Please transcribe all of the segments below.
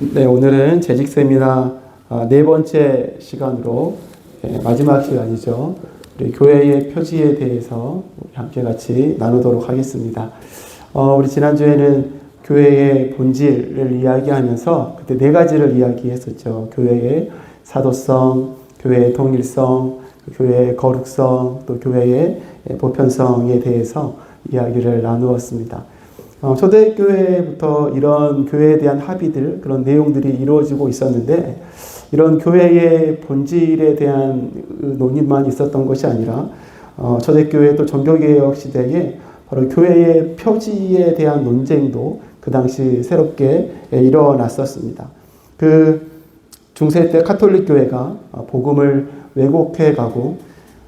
네, 오늘은 재직 세미나 네 번째 시간으로 마지막 시간이죠. 우리 교회의 표지에 대해서 함께 같이 나누도록 하겠습니다. 우리 지난주에는 교회의 본질을 이야기하면서 그때 네 가지를 이야기했었죠. 교회의 사도성, 교회의 동일성, 교회의 거룩성, 또 교회의 보편성에 대해서 이야기를 나누었습니다. 초대교회부터 이런 교회에 대한 합의들, 그런 내용들이 이루어지고 있었는데, 이런 교회의 본질에 대한 논의만 있었던 것이 아니라 초대교회 또 종교개혁 시대에 바로 교회의 표지에 대한 논쟁도 그 당시 새롭게 일어났었습니다. 그 중세 때 카톨릭 교회가 복음을 왜곡해 가고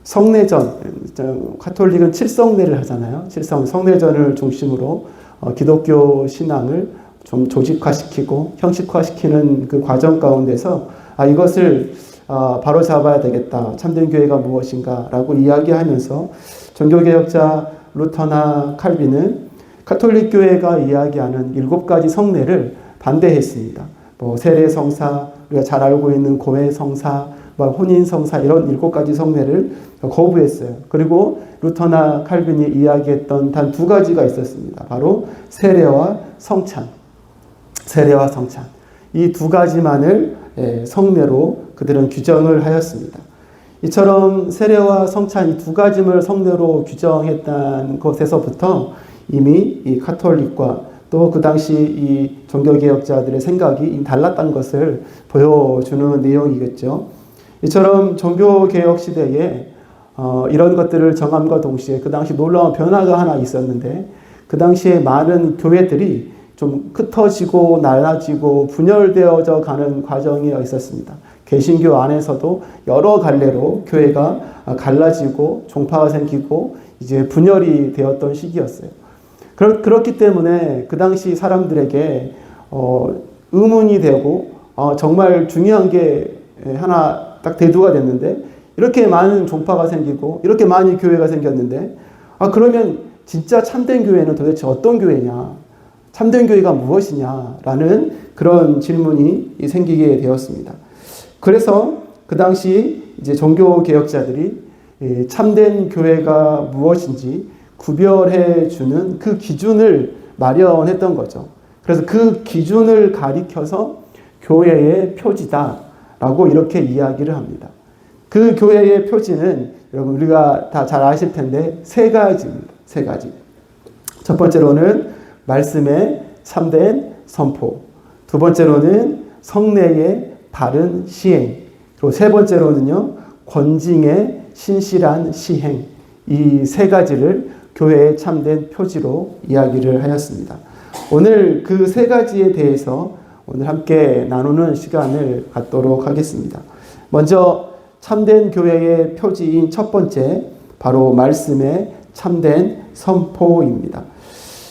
성례전, 카톨릭은 칠성례를 하잖아요. 성례전을 중심으로 기독교 신앙을 좀 조직화시키고 형식화시키는 그 과정 가운데서 이것을 바로 잡아야 되겠다. 참된 교회가 무엇인가 라고 이야기하면서 종교개혁자 루터나 칼빈은 카톨릭 교회가 이야기하는 7가지 성례를 반대했습니다. 세례성사, 우리가 잘 알고 있는 고해성사, 혼인성사 이런 7가지 성례를 거부했어요. 그리고 루터나 칼빈이 이야기했던 단 2가지가 있었습니다. 바로 세례와 성찬. 이 2가지만을 성례로 그들은 규정을 하였습니다. 이처럼 세례와 성찬 이 2가지를 성례로 규정했던 것에서부터 이미 이 카톨릭과 또 그 당시 이 종교개혁자들의 생각이 달랐다는 것을 보여주는 내용이겠죠. 이처럼 종교개혁 시대에 이런 것들을 정함과 동시에 그 당시 놀라운 변화가 하나 있었는데, 그 당시에 많은 교회들이 좀 흩어지고 나눠지고 분열되어져 가는 과정이 있었습니다. 개신교 안에서도 여러 갈래로 교회가 갈라지고 종파가 생기고 이제 분열이 되었던 시기였어요. 그렇기 때문에 그 당시 사람들에게 의문이 되고 정말 중요한 게 하나 딱 대두가 됐는데, 이렇게 많은 종파가 생기고 이렇게 많은 교회가 생겼는데 그러면 진짜 참된 교회는 도대체 어떤 교회냐, 참된 교회가 무엇이냐라는 그런 질문이 생기게 되었습니다. 그래서 그 당시 이제 종교개혁자들이 참된 교회가 무엇인지 구별해 주는 그 기준을 마련했던 거죠. 그래서 그 기준을 가리켜서 교회의 표지다라고 이렇게 이야기를 합니다. 그 교회의 표지는 여러분 우리가 다 잘 아실 텐데 3가지입니다. 3가지. 첫 번째로는 말씀의 참된 선포, 2번째로는 성례의 바른 시행, 그리고 3번째로는요 권징의 신실한 시행. 이 3가지를 교회의 참된 표지로 이야기를 하였습니다. 오늘 그 3가지에 대해서 오늘 함께 나누는 시간을 갖도록 하겠습니다. 먼저 참된 교회의 표지인 첫 번째, 바로 말씀의 참된 선포입니다.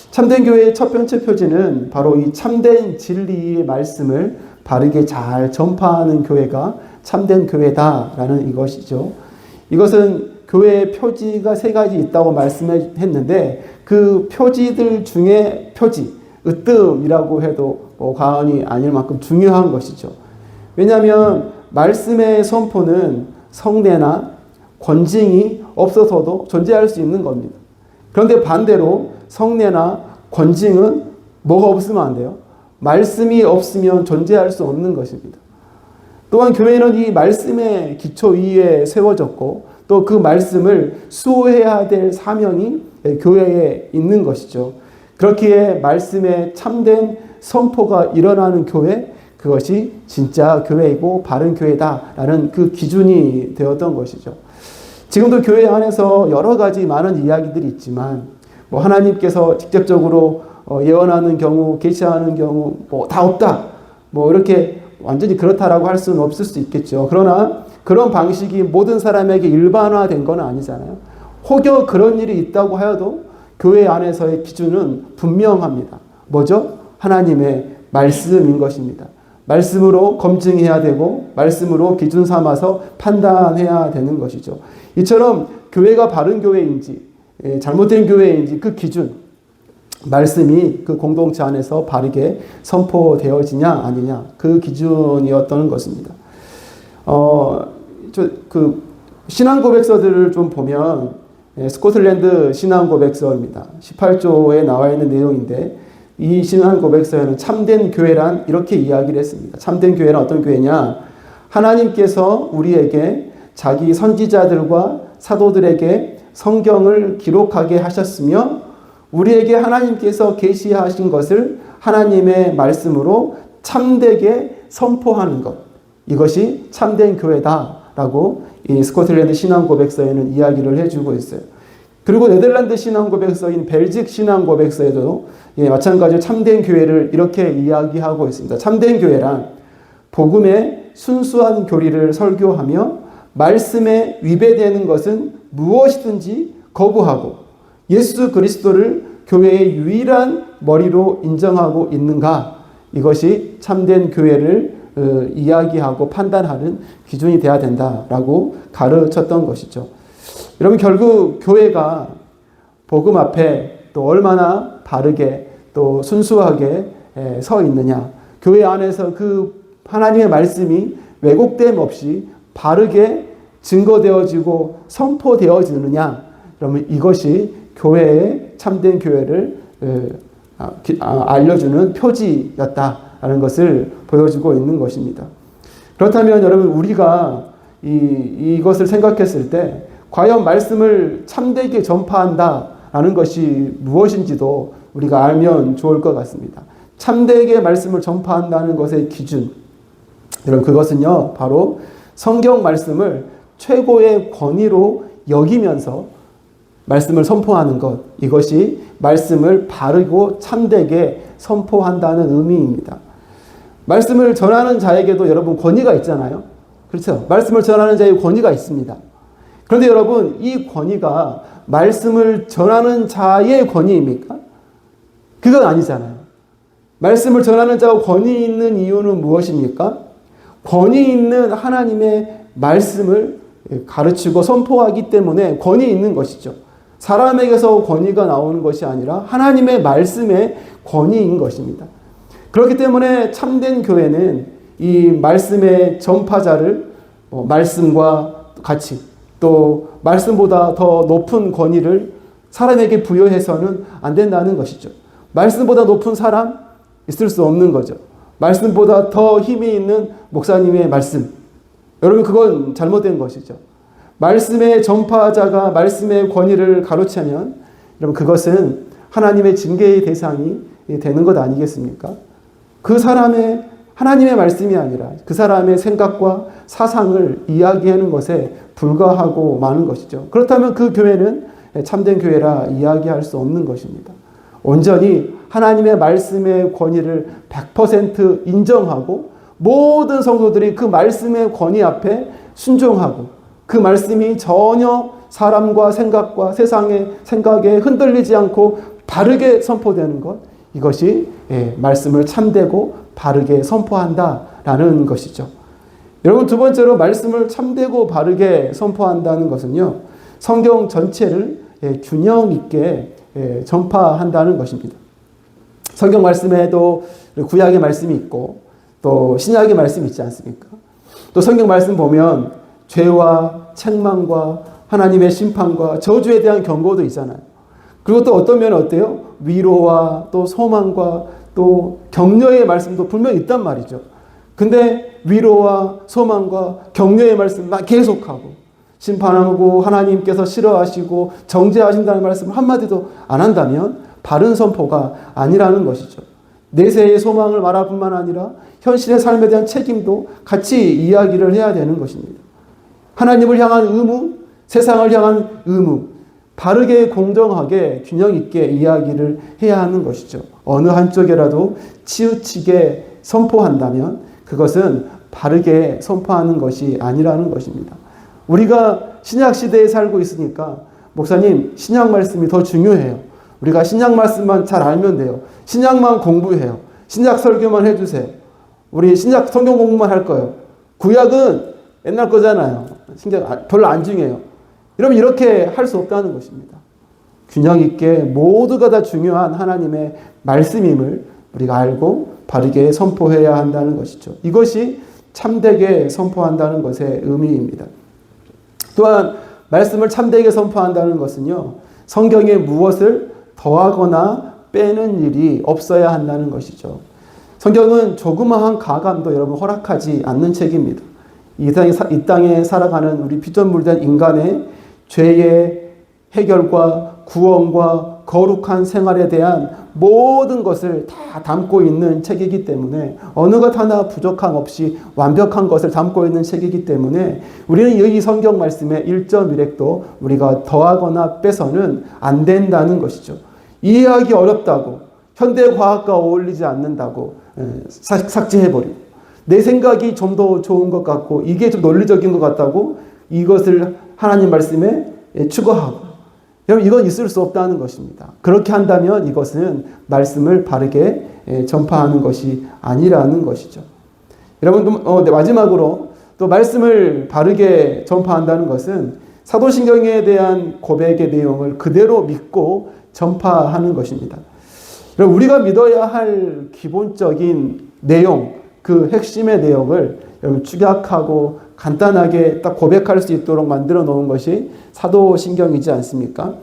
참된 교회의 첫 번째 표지는 바로 이 참된 진리의 말씀을 바르게 잘 전파하는 교회가 참된 교회다라는 이것이죠. 이것은 교회의 표지가 3가지 있다고 말씀했는데, 그 표지들 중에 표지, 으뜸이라고 해도 과언이 아닐 만큼 중요한 것이죠. 왜냐하면 말씀의 선포는 성례나 권징이 없어서도 존재할 수 있는 겁니다. 그런데 반대로 성례나 권징은 뭐가 없으면 안 돼요? 말씀이 없으면 존재할 수 없는 것입니다. 또한 교회는 이 말씀의 기초 위에 세워졌고, 또 그 말씀을 수호해야 될 사명이 교회에 있는 것이죠. 그렇기에 말씀의 참된 선포가 일어나는 교회, 그것이 진짜 교회이고 바른 교회다라는 그 기준이 되었던 것이죠. 지금도 교회 안에서 여러 가지 많은 이야기들이 있지만, 하나님께서 직접적으로 예언하는 경우, 계시하는 경우 다 없다, 이렇게 완전히 그렇다라고 할 수는 없을 수 있겠죠. 그러나 그런 방식이 모든 사람에게 일반화된 건 아니잖아요. 혹여 그런 일이 있다고 하여도 교회 안에서의 기준은 분명합니다. 뭐죠? 하나님의 말씀인 것입니다. 말씀으로 검증해야 되고 말씀으로 기준 삼아서 판단해야 되는 것이죠. 이처럼 교회가 바른 교회인지 잘못된 교회인지 그 기준, 말씀이 그 공동체 안에서 바르게 선포되어지냐 아니냐 그 기준이었던 것입니다. 그 신앙 고백서들을 좀 보면 스코틀랜드 신앙 고백서입니다. 18조에 나와 있는 내용인데 이 신앙 고백서에는 참된 교회란 이렇게 이야기를 했습니다. 참된 교회는 어떤 교회냐? 하나님께서 우리에게 자기 선지자들과 사도들에게 성경을 기록하게 하셨으며 우리에게 하나님께서 계시하신 것을 하나님의 말씀으로 참되게 선포하는 것. 이것이 참된 교회다라고 이 스코틀랜드 신앙 고백서에는 이야기를 해주고 있어요. 그리고 네덜란드 신앙 고백서인 벨직 신앙 고백서에도 마찬가지로 참된 교회를 이렇게 이야기하고 있습니다. 참된 교회란 복음의 순수한 교리를 설교하며 말씀에 위배되는 것은 무엇이든지 거부하고 예수 그리스도를 교회의 유일한 머리로 인정하고 있는가? 이것이 참된 교회를 이야기하고 판단하는 기준이 되어야 된다라고 가르쳤던 것이죠. 여러분 결국 교회가 복음 앞에 또 얼마나 바르게 또 순수하게 서 있느냐. 교회 안에서 그 하나님의 말씀이 왜곡됨 없이 바르게 증거되어지고 선포되어지느냐. 그러면 이것이 교회의 참된 교회를 알려주는 표지였다라는 것을 보여주고 있는 것입니다. 그렇다면 여러분 우리가 이것을 생각했을 때 과연 말씀을 참되게 전파한다라는 것이 무엇인지도 우리가 알면 좋을 것 같습니다. 참되게 말씀을 전파한다는 것의 기준, 여러분 그것은요 바로 성경 말씀을 최고의 권위로 여기면서 말씀을 선포하는 것, 이것이 말씀을 바르고 참되게 선포한다는 의미입니다. 말씀을 전하는 자에게도 여러분 권위가 있잖아요. 그렇죠? 말씀을 전하는 자에게 권위가 있습니다. 그런데 여러분 이 권위가 말씀을 전하는 자의 권위입니까? 그건 아니잖아요. 말씀을 전하는 자가 권위 있는 이유는 무엇입니까? 권위 있는 하나님의 말씀을 가르치고 선포하기 때문에 권위 있는 것이죠. 사람에게서 권위가 나오는 것이 아니라 하나님의 말씀의 권위인 것입니다. 그렇기 때문에 참된 교회는 이 말씀의 전파자를 말씀과 같이 또 말씀보다 더 높은 권위를 사람에게 부여해서는 안 된다는 것이죠. 말씀보다 높은 사람 있을 수 없는 거죠. 말씀보다 더 힘이 있는 목사님의 말씀. 여러분 그건 잘못된 것이죠. 말씀의 전파자가 말씀의 권위를 가로채면 여러분 그것은 하나님의 징계의 대상이 되는 것 아니겠습니까? 그 사람의 하나님의 말씀이 아니라 그 사람의 생각과 사상을 이야기하는 것에 불과하고 마는 것이죠. 그렇다면 그 교회는 참된 교회라 이야기할 수 없는 것입니다. 온전히 하나님의 말씀의 권위를 100% 인정하고 모든 성도들이 그 말씀의 권위 앞에 순종하고 그 말씀이 전혀 사람과 생각과 세상의 생각에 흔들리지 않고 바르게 선포되는 것, 이것이 말씀을 참되고 바르게 선포한다라는 것이죠. 여러분 두 번째로 말씀을 참되고 바르게 선포한다는 것은요, 성경 전체를 균형 있게 전파한다는 것입니다. 성경 말씀에도 구약의 말씀이 있고 또 신약의 말씀이 있지 않습니까? 또 성경 말씀 보면 죄와 책망과 하나님의 심판과 저주에 대한 경고도 있잖아요. 그리고 또 어떤 면은 어때요? 위로와 또 소망과 또 격려의 말씀도 분명히 있단 말이죠. 근데 위로와 소망과 격려의 말씀만 계속하고 심판하고 하나님께서 싫어하시고 정죄하신다는 말씀을 한마디도 안 한다면 바른 선포가 아니라는 것이죠. 내세의 소망을 말할 뿐만 아니라 현실의 삶에 대한 책임도 같이 이야기를 해야 되는 것입니다. 하나님을 향한 의무, 세상을 향한 의무, 바르게 공정하게 균형 있게 이야기를 해야 하는 것이죠. 어느 한쪽이라도 치우치게 선포한다면 그것은 바르게 선포하는 것이 아니라는 것입니다. 우리가 신약 시대에 살고 있으니까 목사님 신약 말씀이 더 중요해요. 우리가 신약 말씀만 잘 알면 돼요. 신약만 공부해요. 신약 설교만 해주세요. 우리 신약 성경 공부만 할 거예요. 구약은 옛날 거잖아요. 신약 별로 안 중요해요. 여러분 이렇게 할 수 없다는 것입니다. 균형 있게 모두가 다 중요한 하나님의 말씀임을 우리가 알고 바르게 선포해야 한다는 것이죠. 이것이 참되게 선포한다는 것의 의미입니다. 또한 말씀을 참되게 선포한다는 것은요, 성경에 무엇을 더하거나 빼는 일이 없어야 한다는 것이죠. 성경은 조그마한 가감도 여러분 허락하지 않는 책입니다. 이 땅에 살아가는 우리 피조물된 인간의 죄의 해결과 구원과 거룩한 생활에 대한 모든 것을 다 담고 있는 책이기 때문에, 어느 것 하나 부족함 없이 완벽한 것을 담고 있는 책이기 때문에 우리는 이 성경 말씀의 1.1획도 우리가 더하거나 빼서는 안 된다는 것이죠. 이해하기 어렵다고, 현대과학과 어울리지 않는다고 삭제해버리고, 내 생각이 좀 더 좋은 것 같고 이게 좀 논리적인 것 같다고 이것을 하나님 말씀에 추가하고, 여러분 이건 있을 수 없다는 것입니다. 그렇게 한다면 이것은 말씀을 바르게 전파하는 것이 아니라는 것이죠. 여러분 마지막으로 또 말씀을 바르게 전파한다는 것은 사도신경에 대한 고백의 내용을 그대로 믿고 전파하는 것입니다. 여러분 우리가 믿어야 할 기본적인 내용, 그 핵심의 내용을 여러분 축약하고 간단하게 딱 고백할 수 있도록 만들어 놓은 것이 사도신경이지 않습니까?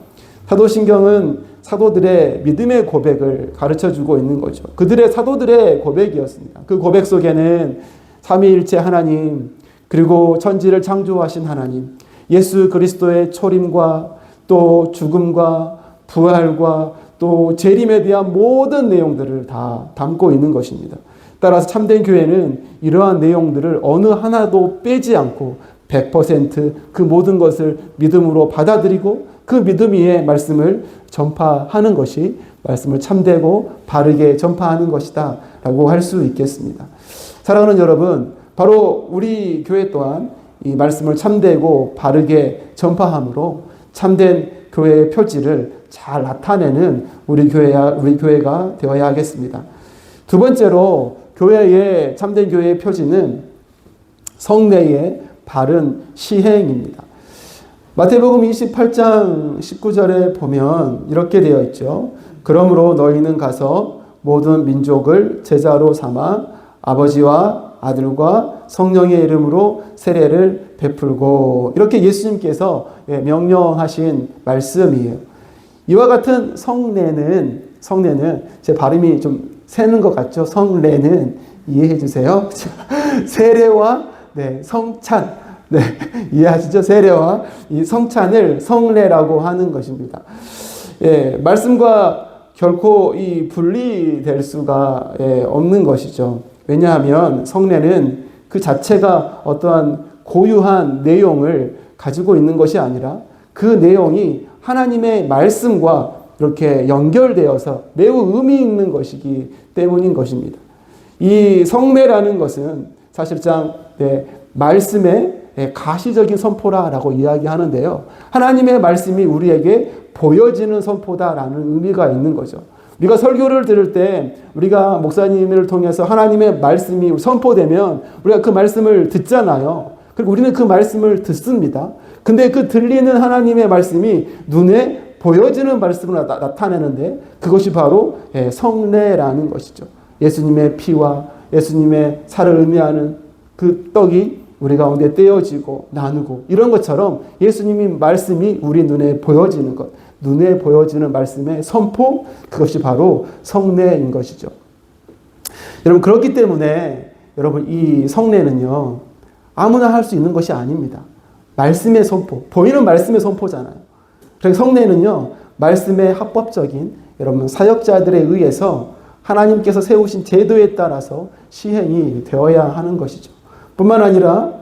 사도신경은 사도들의 믿음의 고백을 가르쳐 주고 있는 거죠. 그들의 사도들의 고백이었습니다. 그 고백 속에는 삼위일체 하나님, 그리고 천지를 창조하신 하나님, 예수 그리스도의 초림과 또 죽음과 부활과 또 재림에 대한 모든 내용들을 다 담고 있는 것입니다. 따라서 참된 교회는 이러한 내용들을 어느 하나도 빼지 않고 100% 그 모든 것을 믿음으로 받아들이고 그 믿음 위에 말씀을 전파하는 것이 말씀을 참되고 바르게 전파하는 것이다 라고 할 수 있겠습니다. 사랑하는 여러분, 바로 우리 교회 또한 이 말씀을 참되고 바르게 전파함으로 참된 교회의 표지를 잘 나타내는 우리 교회가 되어야 하겠습니다. 두 번째로 참된 교회의 표지는 성례의 바른 시행입니다. 마태복음 28장 19절에 보면 이렇게 되어 있죠. 그러므로 너희는 가서 모든 민족을 제자로 삼아 아버지와 아들과 성령의 이름으로 세례를 베풀고, 이렇게 예수님께서 명령하신 말씀이에요. 이와 같은 성례는 제 발음이 좀 새는 것 같죠? 성례는 이해해 주세요. 세례와 성찬, 이해하시죠? 세례와 이 성찬을 성례라고 하는 것입니다. 말씀과 결코 분리될 수가 없는 것이죠. 왜냐하면 성례는 그 자체가 어떠한 고유한 내용을 가지고 있는 것이 아니라 그 내용이 하나님의 말씀과 이렇게 연결되어서 매우 의미 있는 것이기 때문인 것입니다. 이 성례라는 것은 사실상 말씀의 가시적인 선포라라고 이야기하는데요. 하나님의 말씀이 우리에게 보여지는 선포다라는 의미가 있는 거죠. 우리가 설교를 들을 때 우리가 목사님을 통해서 하나님의 말씀이 선포되면 우리가 그 말씀을 듣잖아요. 그리고 우리는 그 말씀을 듣습니다. 근데 그 들리는 하나님의 말씀이 눈에 보여지는 말씀으로 나타내는데 그것이 바로 성례라는 것이죠. 예수님의 피와 예수님의 살을 의미하는 그 떡이 우리 가운데 떼어지고 나누고 이런 것처럼 예수님의 말씀이 우리 눈에 보여지는 것, 눈에 보여지는 말씀의 선포, 그것이 바로 성례인 것이죠. 여러분 그렇기 때문에 여러분 이 성례는요 아무나 할 수 있는 것이 아닙니다. 말씀의 선포, 보이는 말씀의 선포잖아요. 그래서 성례는요 말씀의 합법적인 여러분 사역자들에 의해서 하나님께서 세우신 제도에 따라서 시행이 되어야 하는 것이죠. 뿐만 아니라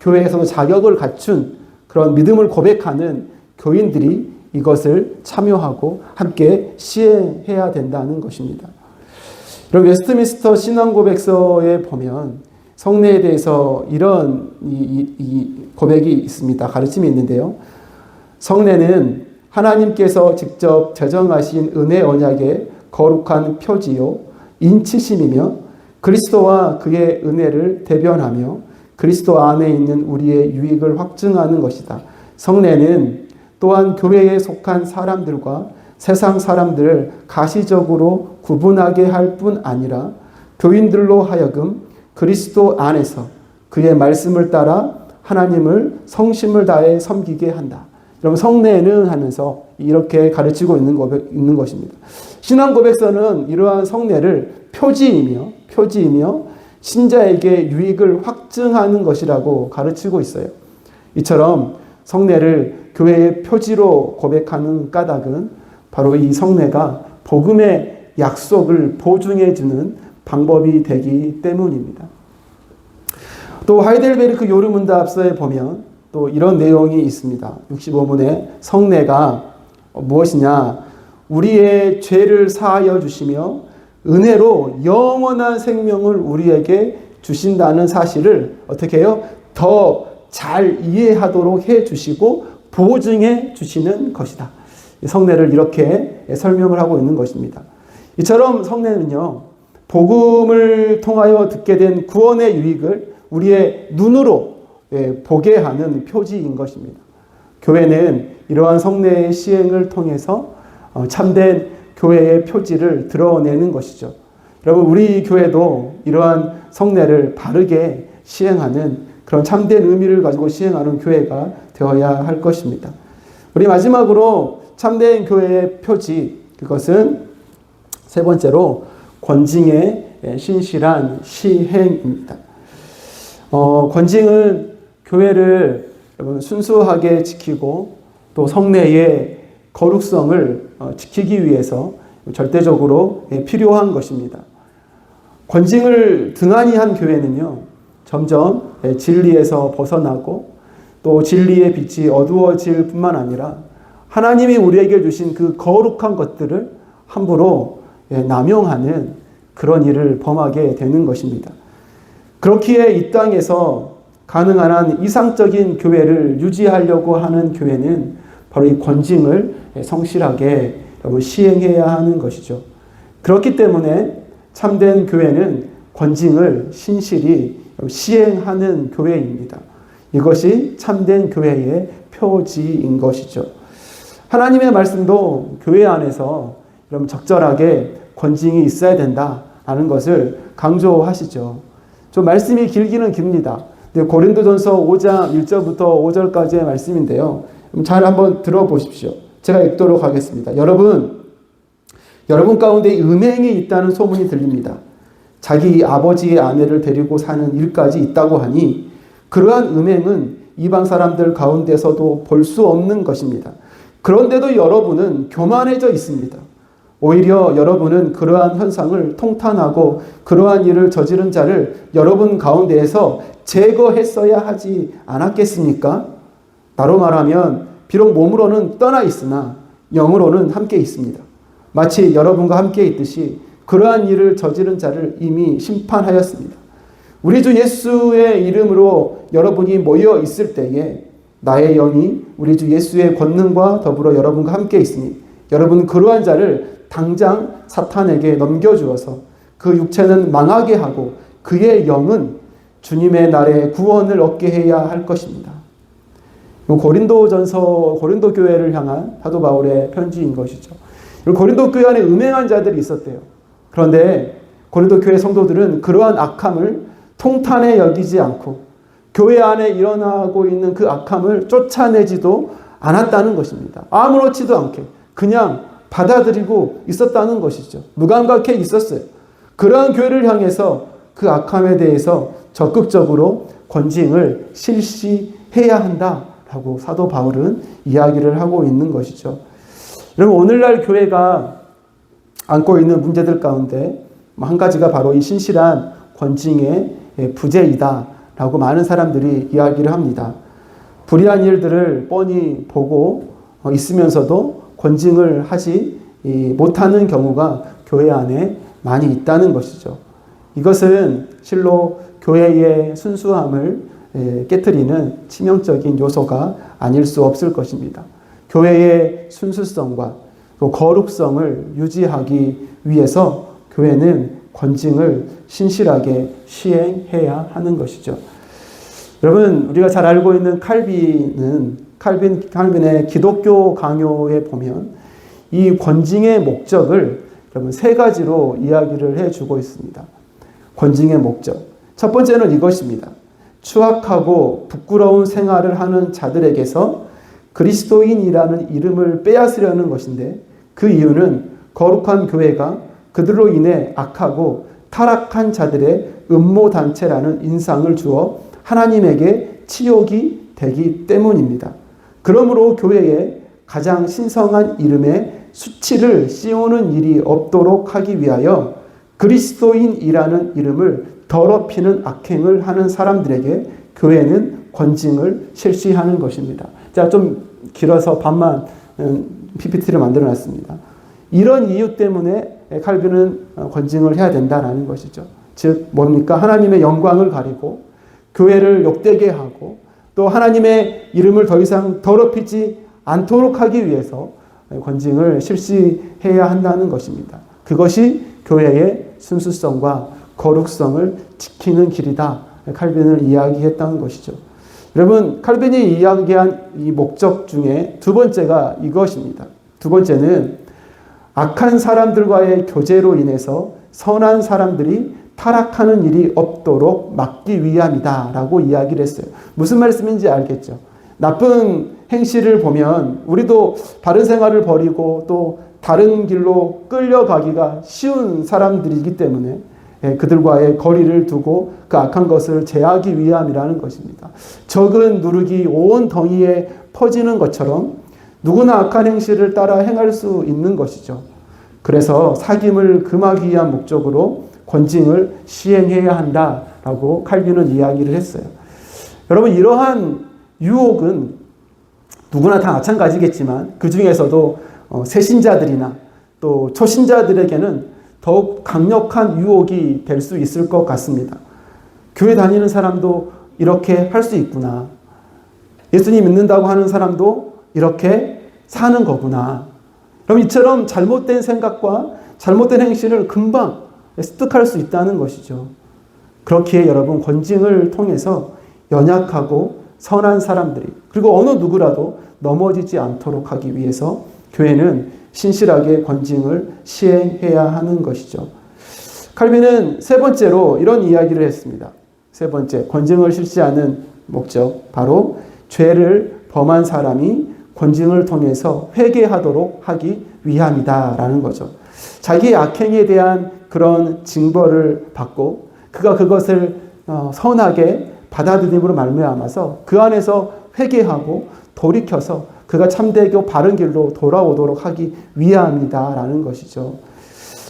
교회에서도 자격을 갖춘 그런 믿음을 고백하는 교인들이 이것을 참여하고 함께 시행해야 된다는 것입니다. 여러분 웨스트민스터 신앙고백서에 보면 성례에 대해서 이런 이 고백이 있습니다. 가르침이 있는데요. 성례는 하나님께서 직접 제정하신 은혜 언약의 거룩한 표지요 인치심이며 그리스도와 그의 은혜를 대변하며 그리스도 안에 있는 우리의 유익을 확증하는 것이다. 성례는 또한 교회에 속한 사람들과 세상 사람들을 가시적으로 구분하게 할 뿐 아니라 교인들로 하여금 그리스도 안에서 그의 말씀을 따라 하나님을 성심을 다해 섬기게 한다. 여러분, 성례는 하면서 이렇게 가르치고 있는 것입니다. 신앙 고백서는 이러한 성례를 표지이며 신자에게 유익을 확증하는 것이라고 가르치고 있어요. 이처럼 성례를 교회의 표지로 고백하는 까닭은 바로 이 성례가 복음의 약속을 보증해 주는 방법이 되기 때문입니다. 또 하이델베르크 요르문답서에 보면 또 이런 내용이 있습니다. 65문에 성례가 무엇이냐? 우리의 죄를 사하여 주시며 은혜로 영원한 생명을 우리에게 주신다는 사실을 어떻게 해요? 더 잘 이해하도록 해 주시고 보증해 주시는 것이다. 성례를 이렇게 설명을 하고 있는 것입니다. 이처럼 성례는요, 복음을 통하여 듣게 된 구원의 유익을 우리의 눈으로 보게 하는 표지인 것입니다. 교회는 이러한 성례의 시행을 통해서 참된 교회의 표지를 드러내는 것이죠. 여러분, 우리 교회도 이러한 성례를 바르게 시행하는 그런 참된 의미를 가지고 시행하는 교회가 되어야 할 것입니다. 우리 마지막으로 참된 교회의 표지, 그것은 세 번째로 권징의 신실한 시행입니다. 권징은 교회를 순수하게 지키고 또 성례의 거룩성을 지키기 위해서 절대적으로 필요한 것입니다. 권징을 등한히 한 교회는요, 점점 진리에서 벗어나고 또 진리의 빛이 어두워질 뿐만 아니라 하나님이 우리에게 주신 그 거룩한 것들을 함부로 남용하는 그런 일을 범하게 되는 것입니다. 그렇기에 이 땅에서 가능한 한 이상적인 교회를 유지하려고 하는 교회는 바로 이 권징을 성실하게 시행해야 하는 것이죠. 그렇기 때문에 참된 교회는 권징을 신실히 시행하는 교회입니다. 이것이 참된 교회의 표지인 것이죠. 하나님의 말씀도 교회 안에서 여러분 적절하게 권징이 있어야 된다라는 것을 강조하시죠. 좀 말씀이 길기는 깁니다. 고린도전서 5장 1절부터 5절까지의 말씀인데요. 잘 한번 들어보십시오. 제가 읽도록 하겠습니다. 여러분 가운데 음행이 있다는 소문이 들립니다. 자기 아버지의 아내를 데리고 사는 일까지 있다고 하니 그러한 음행은 이방 사람들 가운데서도 볼 수 없는 것입니다. 그런데도 여러분은 교만해져 있습니다. 오히려 여러분은 그러한 현상을 통탄하고 그러한 일을 저지른 자를 여러분 가운데에서 제거했어야 하지 않았겠습니까? 나로 말하면 비록 몸으로는 떠나 있으나 영으로는 함께 있습니다. 마치 여러분과 함께 있듯이 그러한 일을 저지른 자를 이미 심판하였습니다. 우리 주 예수의 이름으로 여러분이 모여 있을 때에 나의 영이 우리 주 예수의 권능과 더불어 여러분과 함께 있으니 여러분은 그러한 자를 당장 사탄에게 넘겨주어서 그 육체는 망하게 하고 그의 영은 주님의 날에 구원을 얻게 해야 할 것입니다. 고린도 교회를 향한 사도 바울의 편지인 것이죠. 고린도 교회 안에 음행한 자들이 있었대요. 그런데 고린도 교회 성도들은 그러한 악함을 통탄에 여기지 않고 교회 안에 일어나고 있는 그 악함을 쫓아내지도 않았다는 것입니다. 아무렇지도 않게 그냥 받아들이고 있었다는 것이죠. 무감각해 있었어요. 그러한 교회를 향해서 그 악함에 대해서 적극적으로 권징을 실시해야 한다라고 사도 바울은 이야기를 하고 있는 것이죠. 여러분, 오늘날 교회가 안고 있는 문제들 가운데 한 가지가 바로 이 신실한 권징의 부재이다라고 많은 사람들이 이야기를 합니다. 불의한 일들을 뻔히 보고 있으면서도 권징을 하지 못하는 경우가 교회 안에 많이 있다는 것이죠. 이것은 실로 교회의 순수함을 깨트리는 치명적인 요소가 아닐 수 없을 것입니다. 교회의 순수성과 거룩성을 유지하기 위해서 교회는 권징을 신실하게 시행해야 하는 것이죠. 여러분, 우리가 잘 알고 있는 칼빈의 기독교 강요에 보면 이 권징의 목적을 여러분 세 가지로 이야기를 해주고 있습니다. 권징의 목적. 첫 번째는 이것입니다. 추악하고 부끄러운 생활을 하는 자들에게서 그리스도인이라는 이름을 빼앗으려는 것인데, 그 이유는 거룩한 교회가 그들로 인해 악하고 타락한 자들의 음모단체라는 인상을 주어 하나님에게 치욕이 되기 때문입니다. 그러므로 교회에 가장 신성한 이름에 수치를 씌우는 일이 없도록 하기 위하여 그리스도인이라는 이름을 더럽히는 악행을 하는 사람들에게 교회는 권징을 실시하는 것입니다. 자, 좀 길어서 반만 PPT를 만들어 놨습니다. 이런 이유 때문에 칼빈은 권징을 해야 된다라는 것이죠. 즉 뭡니까? 하나님의 영광을 가리고 교회를 욕되게 하고 또 하나님의 이름을 더 이상 더럽히지 않도록 하기 위해서 권징을 실시해야 한다는 것입니다. 그것이 교회의 순수성과 거룩성을 지키는 길이다. 칼빈을 이야기했다는 것이죠. 여러분, 칼빈이 이야기한 이 목적 중에 두 번째가 이것입니다. 두 번째는 악한 사람들과의 교제로 인해서 선한 사람들이 타락하는 일이 없도록 막기 위함이다 라고 이야기를 했어요. 무슨 말씀인지 알겠죠? 나쁜 행실을 보면 우리도 바른 생활을 버리고 또 다른 길로 끌려가기가 쉬운 사람들이기 때문에 그들과의 거리를 두고 그 악한 것을 제하기 위함이라는 것입니다. 적은 누룩이 온 덩이에 퍼지는 것처럼 누구나 악한 행실을 따라 행할 수 있는 것이죠. 그래서 사귐을 금하기 위한 목적으로 권징을 시행해야 한다라고 칼빈은 이야기를 했어요. 여러분, 이러한 유혹은 누구나 다 마찬가지겠지만 그 중에서도 새신자들이나 또 초신자들에게는 더욱 강력한 유혹이 될 수 있을 것 같습니다. 교회 다니는 사람도 이렇게 할 수 있구나. 예수님 믿는다고 하는 사람도 이렇게 사는 거구나. 그럼 이처럼 잘못된 생각과 잘못된 행실을 금방 습득할 수 있다는 것이죠. 그렇기에 여러분, 권징을 통해서 연약하고 선한 사람들이 그리고 어느 누구라도 넘어지지 않도록 하기 위해서 교회는 신실하게 권징을 시행해야 하는 것이죠. 칼빈은 세 번째로 이런 이야기를 했습니다. 세 번째, 권징을 실시하는 목적, 바로 죄를 범한 사람이 권징을 통해서 회개하도록 하기 위함이다라는 거죠. 자기의 악행에 대한 그런 징벌을 받고 그가 그것을 선하게 받아들임으로 말미암아서 그 안에서 회개하고 돌이켜서 그가 참되고 바른 길로 돌아오도록 하기 위함이다라는 것이죠.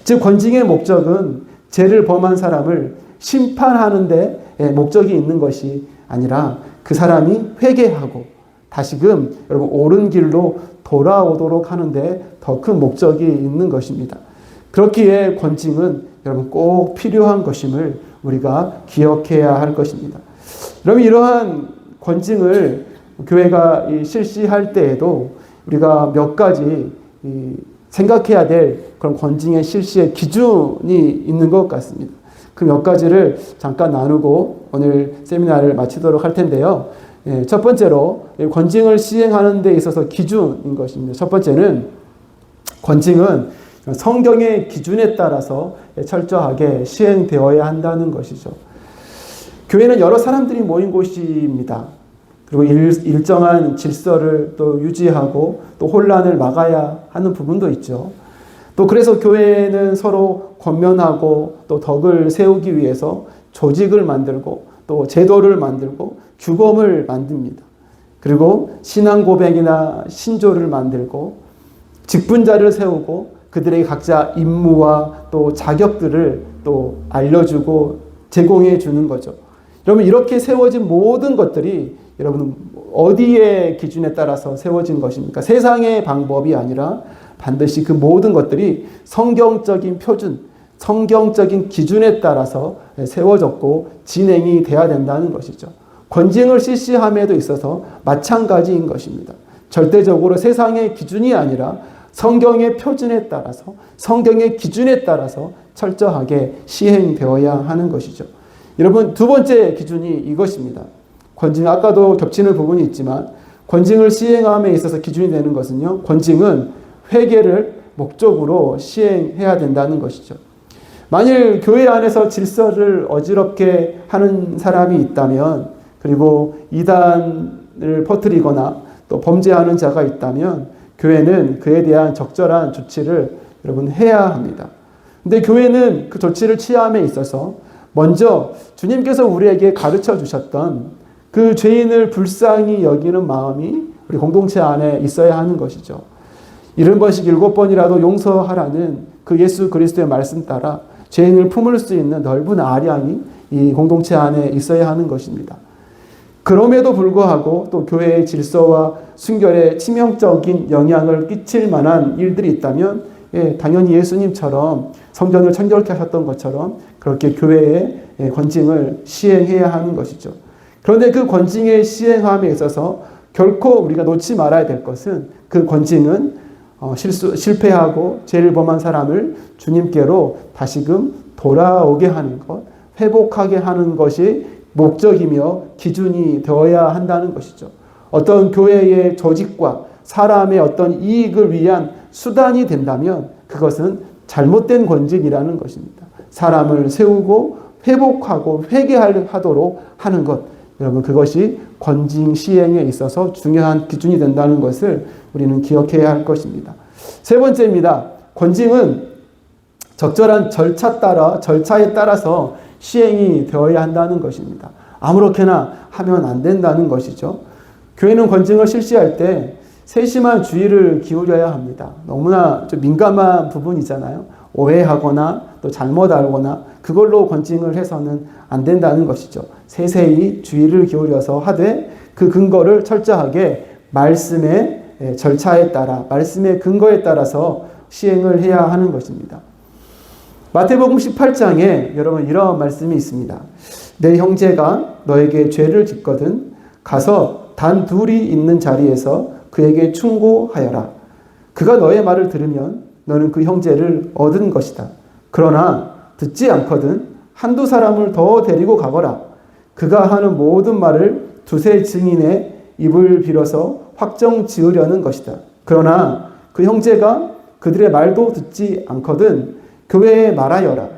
즉 권징의 목적은 죄를 범한 사람을 심판하는 데 목적이 있는 것이 아니라 그 사람이 회개하고 다시금 여러분 옳은 길로 돌아오도록 하는데 더 큰 목적이 있는 것입니다. 그렇기에 권징은 여러분 꼭 필요한 것임을 우리가 기억해야 할 것입니다. 여러분, 이러한 권징을 교회가 실시할 때에도 우리가 몇 가지 생각해야 될 그런 권징의 실시의 기준이 있는 것 같습니다. 그 몇 가지를 잠깐 나누고 오늘 세미나를 마치도록 할 텐데요. 첫 번째로 권징을 시행하는 데 있어서 기준인 것입니다. 첫 번째는 권징은 성경의 기준에 따라서 철저하게 시행되어야 한다는 것이죠. 교회는 여러 사람들이 모인 곳입니다. 그리고 일정한 질서를 또 유지하고 또 혼란을 막아야 하는 부분도 있죠. 또 그래서 교회는 서로 권면하고 또 덕을 세우기 위해서 조직을 만들고 또 제도를 만들고 규범을 만듭니다. 그리고 신앙 고백이나 신조를 만들고 직분자를 세우고 그들에게 각자 임무와 또 자격들을 또 알려주고 제공해 주는 거죠. 여러분, 이렇게 세워진 모든 것들이 여러분 어디의 기준에 따라서 세워진 것입니까? 세상의 방법이 아니라 반드시 그 모든 것들이 성경적인 표준, 성경적인 기준에 따라서 세워졌고 진행이 돼야 된다는 것이죠. 권징을 실시함에도 있어서 마찬가지인 것입니다. 절대적으로 세상의 기준이 아니라 성경의 표준에 따라서 성경의 기준에 따라서 철저하게 시행되어야 하는 것이죠. 여러분, 두 번째 기준이 이것입니다. 권징, 아까도 겹치는 부분이 있지만 권징을 시행함에 있어서 기준이 되는 것은요, 권징은 회개를 목적으로 시행해야 된다는 것이죠. 만일 교회 안에서 질서를 어지럽게 하는 사람이 있다면, 그리고 이단을 퍼뜨리거나 또 범죄하는 자가 있다면 교회는 그에 대한 적절한 조치를 여러분 해야 합니다. 근데 교회는 그 조치를 취함에 있어서 먼저 주님께서 우리에게 가르쳐 주셨던 그 죄인을 불쌍히 여기는 마음이 우리 공동체 안에 있어야 하는 것이죠. 70번씩 7번이라도 용서하라는 그 예수 그리스도의 말씀 따라 죄인을 품을 수 있는 넓은 아량이 이 공동체 안에 있어야 하는 것입니다. 그럼에도 불구하고 또 교회의 질서와 순결에 치명적인 영향을 끼칠 만한 일들이 있다면, 당연히 예수님처럼 성전을 청결케 하셨던 것처럼 그렇게 교회의 권징을 시행해야 하는 것이죠. 그런데 그 권징의 시행함에 있어서 결코 우리가 놓지 말아야 될 것은, 그 권징은 실패하고 죄를 범한 사람을 주님께로 다시금 돌아오게 하는 것, 회복하게 하는 것이 목적이며 기준이 되어야 한다는 것이죠. 어떤 교회의 조직과 사람의 어떤 이익을 위한 수단이 된다면 그것은 잘못된 권징이라는 것입니다. 사람을 세우고 회복하고 회개하도록 하는 것, 여러분, 그것이 권징 시행에 있어서 중요한 기준이 된다는 것을 우리는 기억해야 할 것입니다. 세 번째입니다. 권징은 적절한 절차에 따라서 시행이 되어야 한다는 것입니다. 아무렇게나 하면 안 된다는 것이죠. 교회는 권징을 실시할 때 세심한 주의를 기울여야 합니다. 너무나 좀 민감한 부분이잖아요. 오해하거나 또 잘못 알거나 그걸로 권징을 해서는 안 된다는 것이죠. 세세히 주의를 기울여서 하되 그 근거를 철저하게 말씀의 절차에 따라, 말씀의 근거에 따라서 시행을 해야 하는 것입니다. 마태복음 18장에 여러분 이런 말씀이 있습니다. 내 형제가 너에게 죄를 짓거든 가서 단 둘이 있는 자리에서 그에게 충고하여라. 그가 너의 말을 들으면 너는 그 형제를 얻은 것이다. 그러나 듣지 않거든 한두 사람을 더 데리고 가거라. 그가 하는 모든 말을 두세 증인의 입을 빌어서 확정 지으려는 것이다. 그러나 그 형제가 그들의 말도 듣지 않거든 교회에 말하여라.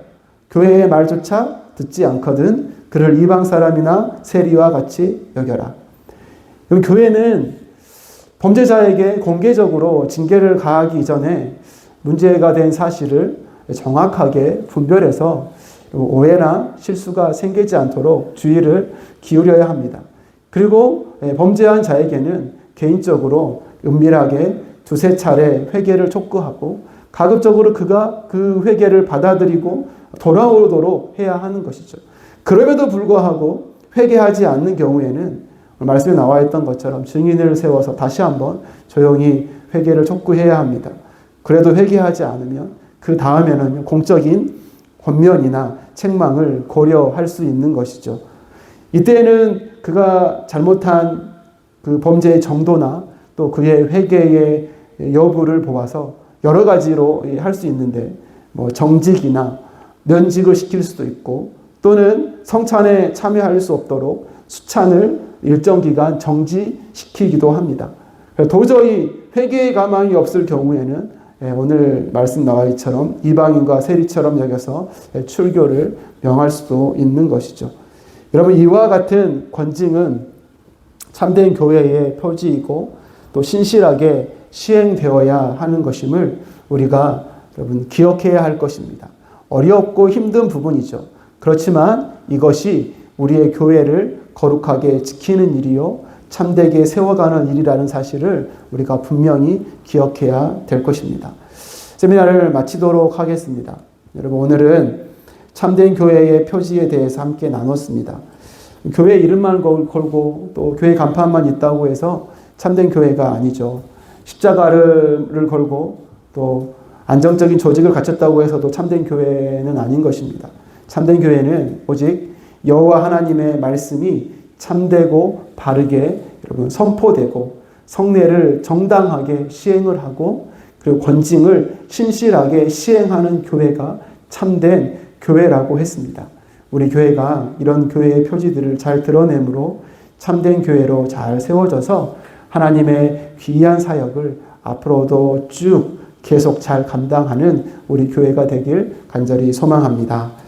교회의 말조차 듣지 않거든 그를 이방 사람이나 세리와 같이 여겨라. 교회는 범죄자에게 공개적으로 징계를 가하기 이전에 문제가 된 사실을 정확하게 분별해서 오해나 실수가 생기지 않도록 주의를 기울여야 합니다. 그리고 범죄한 자에게는 개인적으로 은밀하게 두세 차례 회개를 촉구하고 가급적으로 그가 그 회개를 받아들이고 돌아오도록 해야 하는 것이죠. 그럼에도 불구하고 회개하지 않는 경우에는 말씀에 나와 있던 것처럼 증인을 세워서 다시 한번 조용히 회개를 촉구해야 합니다. 그래도 회개하지 않으면 그 다음에는 공적인 권면이나 책망을 고려할 수 있는 것이죠. 이때는 그가 잘못한 그 범죄의 정도나 또 그의 회개의 여부를 보아서 여러 가지로 할 수 있는데, 정직이나 면직을 시킬 수도 있고, 또는 성찬에 참여할 수 없도록 수찬을 일정 기간 정지시키기도 합니다. 도저히 회개의 가망이 없을 경우에는 오늘 말씀 나와 있처럼 이방인과 세리처럼 여겨서 출교를 명할 수도 있는 것이죠. 여러분, 이와 같은 권징은 참된 교회의 표지이고 또 신실하게 시행되어야 하는 것임을 우리가 여러분 기억해야 할 것입니다. 어렵고 힘든 부분이죠. 그렇지만 이것이 우리의 교회를 거룩하게 지키는 일이요 참되게 세워가는 일이라는 사실을 우리가 분명히 기억해야 될 것입니다. 세미나를 마치도록 하겠습니다. 여러분, 오늘은 참된 교회의 표지에 대해서 함께 나눴습니다. 교회 이름만 걸고 또 교회 간판만 있다고 해서 참된 교회가 아니죠. 십자가를 걸고 또 안정적인 조직을 갖췄다고 해서도 참된 교회는 아닌 것입니다. 참된 교회는 오직 여호와 하나님의 말씀이 참되고 바르게 여러분 선포되고 성례를 정당하게 시행을 하고 그리고 권징을 신실하게 시행하는 교회가 참된 교회라고 했습니다. 우리 교회가 이런 교회의 표지들을 잘 드러내므로 참된 교회로 잘 세워져서 하나님의 귀한 사역을 앞으로도 쭉 계속 잘 감당하는 우리 교회가 되길 간절히 소망합니다.